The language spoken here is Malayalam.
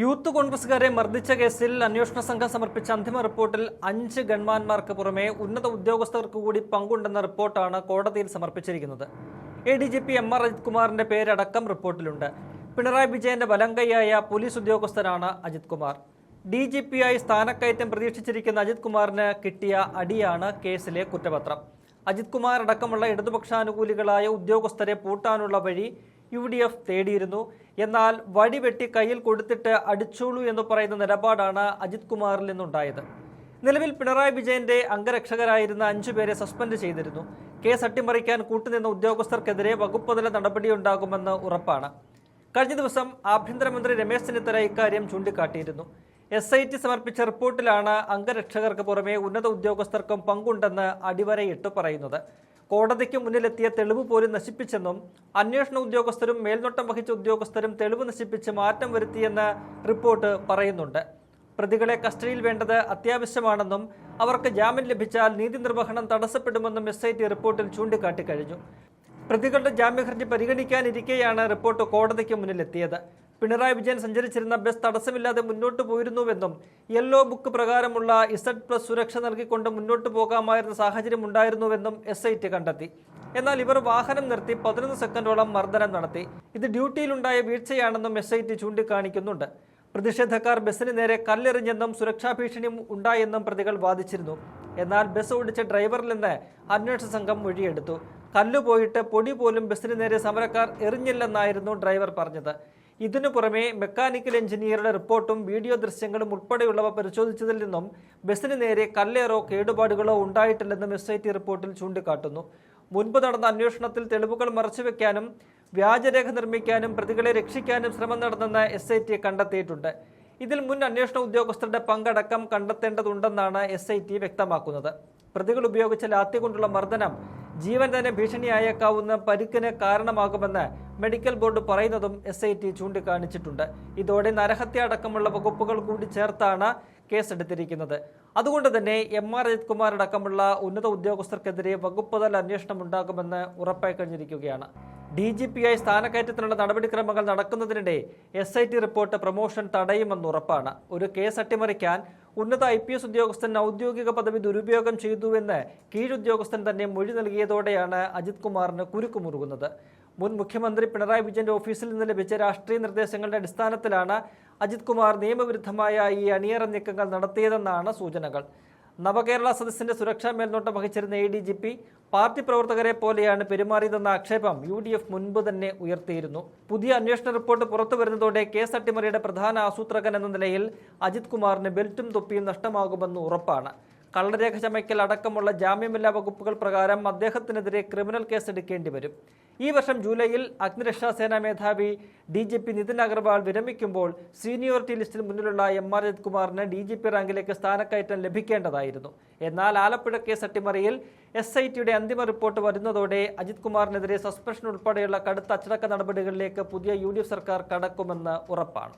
യൂത്ത് കോൺഗ്രസുകാരെ മർദ്ദിച്ച കേസിൽ അന്വേഷണ സംഘം സമർപ്പിച്ച അന്തിമ റിപ്പോർട്ടിൽ 5 ഗൺമാന്മാർക്ക് പുറമെ ഉന്നത ഉദ്യോഗസ്ഥർക്ക് കൂടി പങ്കുണ്ടെന്ന റിപ്പോർട്ടാണ് കോടതിയിൽ സമർപ്പിച്ചിരിക്കുന്നത്. ADGP MR അജിത് കുമാറിന്റെ പേരടക്കം റിപ്പോർട്ടിലുണ്ട്. പിണറായി വിജയന്റെ വലങ്കൈയായ പോലീസ് ഉദ്യോഗസ്ഥനാണ് അജിത് കുമാർ. DGPയായി സ്ഥാനക്കയറ്റം പ്രതീക്ഷിച്ചിരിക്കുന്ന അജിത് കുമാറിന് കിട്ടിയ അടിയാണ് കേസിലെ കുറ്റപത്രം. അജിത് കുമാർ അടക്കമുള്ള ഇടതുപക്ഷാനുകൂലികളായ ഉദ്യോഗസ്ഥരെ പൂട്ടാനുള്ള വഴി UDF തേടിയിരുന്നു. എന്നാൽ വടിവെട്ടി കയ്യിൽ കൊടുത്തിട്ട് അടിച്ചോളൂ എന്ന് പറയുന്ന നിലപാടാണ് അജിത് കുമാറിൽ നിന്നുണ്ടായത്. നിലവിൽ പിണറായി വിജയന്റെ അംഗരക്ഷകരായിരുന്ന 5 പേരെ സസ്പെൻഡ് ചെയ്തിരുന്നു. കേസ് അട്ടിമറിക്കാൻ കൂട്ടുനിന്ന ഉദ്യോഗസ്ഥർക്കെതിരെ വകുപ്പുതല നടപടിയുണ്ടാകുമെന്ന് ഉറപ്പാണ്. കഴിഞ്ഞ ദിവസം ആഭ്യന്തരമന്ത്രി രമേശ് ചെന്നിത്തല ഇക്കാര്യം ചൂണ്ടിക്കാട്ടിയിരുന്നു. SIT സമർപ്പിച്ച റിപ്പോർട്ടിലാണ് അംഗരക്ഷകർക്ക് പുറമെ ഉന്നത ഉദ്യോഗസ്ഥർക്കും പങ്കുണ്ടെന്ന് അടിവരയിട്ട് പറയുന്നത്. കോടതിക്ക് മുന്നിലെത്തിയ തെളിവ് പോലും നശിപ്പിച്ചെന്നും അന്വേഷണ ഉദ്യോഗസ്ഥരും മേൽനോട്ടം വഹിച്ച ഉദ്യോഗസ്ഥരും തെളിവ് നശിപ്പിച്ച് മാറ്റം വരുത്തിയെന്ന് റിപ്പോർട്ട് പറയുന്നുണ്ട്. പ്രതികളെ കസ്റ്റഡിയിൽ വേണ്ടത് അത്യാവശ്യമാണെന്നും അവർക്ക് ജാമ്യം ലഭിച്ചാൽ നീതി നിർവഹണം തടസ്സപ്പെടുമെന്നും SIT റിപ്പോർട്ടിൽ ചൂണ്ടിക്കാട്ടിക്കഴിഞ്ഞു. പ്രതികളുടെ ജാമ്യഹർജി പരിഗണിക്കാനിരിക്കെയാണ് റിപ്പോർട്ട് കോടതിക്ക് മുന്നിലെത്തിയത്. പിണറായി വിജയൻ സഞ്ചരിച്ചിരുന്ന ബസ് തടസ്സമില്ലാതെ മുന്നോട്ട് പോയിരുന്നുവെന്നും യെല്ലോ ബുക്ക് പ്രകാരമുള്ള Z+ സുരക്ഷ നൽകിക്കൊണ്ട് മുന്നോട്ട് പോകാമായിരുന്ന സാഹചര്യം ഉണ്ടായിരുന്നുവെന്നും SIT കണ്ടെത്തി. എന്നാൽ ഇവർ വാഹനം നിർത്തി 11 സെക്കൻഡോളം മർദ്ദനം നടത്തി. ഇത് ഡ്യൂട്ടിയിലുണ്ടായ വീഴ്ചയാണെന്നും SIT ചൂണ്ടിക്കാണിക്കുന്നുണ്ട്. പ്രതിഷേധക്കാർ ബസ്സിന് നേരെ കല്ലെറിഞ്ഞെന്നും സുരക്ഷാ ഭീഷണി ഉണ്ടായെന്നും പ്രതികൾ വാദിച്ചിരുന്നു. എന്നാൽ ബസ് ഓടിച്ച ഡ്രൈവറിൽ നിന്ന് അന്വേഷണ സംഘം മൊഴിയെടുത്തു. കല്ലുപോയിട്ട് പൊടി പോലും ബസ്സിന് നേരെ സമരക്കാർ എറിഞ്ഞില്ലെന്നായിരുന്നു ഡ്രൈവർ പറഞ്ഞത്. ഇതിനു പുറമെ മെക്കാനിക്കൽ എഞ്ചിനീയറുടെ റിപ്പോർട്ടും വീഡിയോ ദൃശ്യങ്ങളും ഉൾപ്പെടെയുള്ളവ പരിശോധിച്ചതിൽ നിന്നും ബസ്സിന് നേരെ കല്ലേറോ കേടുപാടുകളോ ഉണ്ടായിട്ടില്ലെന്നും SIT റിപ്പോർട്ടിൽ ചൂണ്ടിക്കാട്ടുന്നു. മുൻപ് നടന്ന അന്വേഷണത്തിൽ തെളിവുകൾ മറച്ചുവെക്കാനും വ്യാജരേഖ നിർമ്മിക്കാനും പ്രതികളെ രക്ഷിക്കാനും ശ്രമം നടന്നെന്ന് SIT കണ്ടെത്തിയിട്ടുണ്ട്. ഇതിൽ മുൻ അന്വേഷണ ഉദ്യോഗസ്ഥരുടെ പങ്കടക്കം കണ്ടെത്തേണ്ടതുണ്ടെന്നാണ് SIT വ്യക്തമാക്കുന്നത്. പ്രതികൾ ഉപയോഗിച്ച ലാത്തി കൊണ്ടുള്ള മർദ്ദനം ജീവൻ തന്നെ ഭീഷണിയായേക്കാവുന്ന പരിക്കിന് കാരണമാകുമെന്ന് മെഡിക്കൽ ബോർഡ് പറയുന്നതും SIT ചൂണ്ടിക്കാണിച്ചിട്ടുണ്ട്. ഇതോടെ നരഹത്യ അടക്കമുള്ള വകുപ്പുകൾ കൂടി ചേർത്താണ് കേസെടുത്തിരിക്കുന്നത്. അതുകൊണ്ട് തന്നെ MR അജിത് കുമാർ അടക്കമുള്ള ഉന്നത ഉദ്യോഗസ്ഥർക്കെതിരെ വകുപ്പുതല അന്വേഷണം ഉണ്ടാകുമെന്ന് ഉറപ്പായി കഴിഞ്ഞിരിക്കുകയാണ്. DGPയായി സ്ഥാനക്കയറ്റത്തിനുള്ള നടപടിക്രമങ്ങൾ നടക്കുന്നതിനിടെ SIT റിപ്പോർട്ട് പ്രമോഷൻ തടയുമെന്ന് ഉറപ്പാണ്. ഒരു കേസ് അട്ടിമറിക്കാൻ ഉന്നത IPS ഉദ്യോഗസ്ഥൻ ഔദ്യോഗിക പദവി ദുരുപയോഗം ചെയ്തുവെന്ന് കീഴുദ്യോഗസ്ഥൻ തന്നെ മൊഴി നൽകിയതോടെയാണ് അജിത് കുമാറിന് കുരുക്കുമുറുകുന്നത്. മുൻ മുഖ്യമന്ത്രി പിണറായി വിജയന്റെ ഓഫീസിൽ നിന്ന് ലഭിച്ച രാഷ്ട്രീയ നിർദ്ദേശങ്ങളുടെ അടിസ്ഥാനത്തിലാണ് അജിത് കുമാർ നിയമവിരുദ്ധമായ ഈ അണിയറ നീക്കങ്ങൾ നടത്തിയതെന്നാണ് സൂചനകൾ. നവകേരള സദസ്സിന്റെ സുരക്ഷാ മേൽനോട്ടം വഹിച്ചിരുന്ന ADGP പാർട്ടി പ്രവർത്തകരെ പോലെയാണ് പെരുമാറിയതെന്ന ആക്ഷേപം UDF മുൻപ് തന്നെ ഉയർത്തിയിരുന്നു. പുതിയ അന്വേഷണ റിപ്പോർട്ട് പുറത്തു വരുന്നതോടെ കേസ് അട്ടിമറിയുടെ പ്രധാന ആസൂത്രകൻ എന്ന നിലയിൽ അജിത് കുമാറിന് ബെൽറ്റും തൊപ്പിയും നഷ്ടമാകുമെന്ന് ഉറപ്പാണ്. കള്ളരേഖ ചമയ്ക്കൽ അടക്കമുള്ള ജാമ്യമില്ലാ വകുപ്പുകൾ പ്രകാരം അദ്ദേഹത്തിനെതിരെ ക്രിമിനൽ കേസ് എടുക്കേണ്ടി വരും. ഈ വർഷം ജൂലൈയിൽ അഗ്നിരക്ഷാസേനാ മേധാവി DGP നിതിൻ അഗർവാൾ വിരമിക്കുമ്പോൾ സീനിയോറിറ്റി ലിസ്റ്റിൽ മുന്നിലുള്ള MR അജിത് കുമാറിന് DGP റാങ്കിലേക്ക് സ്ഥാനക്കയറ്റം ലഭിക്കേണ്ടതായിരുന്നു. എന്നാൽ ആലപ്പുഴ കേസ് അട്ടിമറിയിൽ SITയുടെ അന്തിമ റിപ്പോർട്ട് വരുന്നതോടെ അജിത് കുമാറിനെതിരെ സസ്പെൻഷൻ ഉൾപ്പെടെയുള്ള കടുത്ത അച്ചടക്ക നടപടികളിലേക്ക് പുതിയ UDF സർക്കാർ കടക്കുമെന്ന് ഉറപ്പാണ്.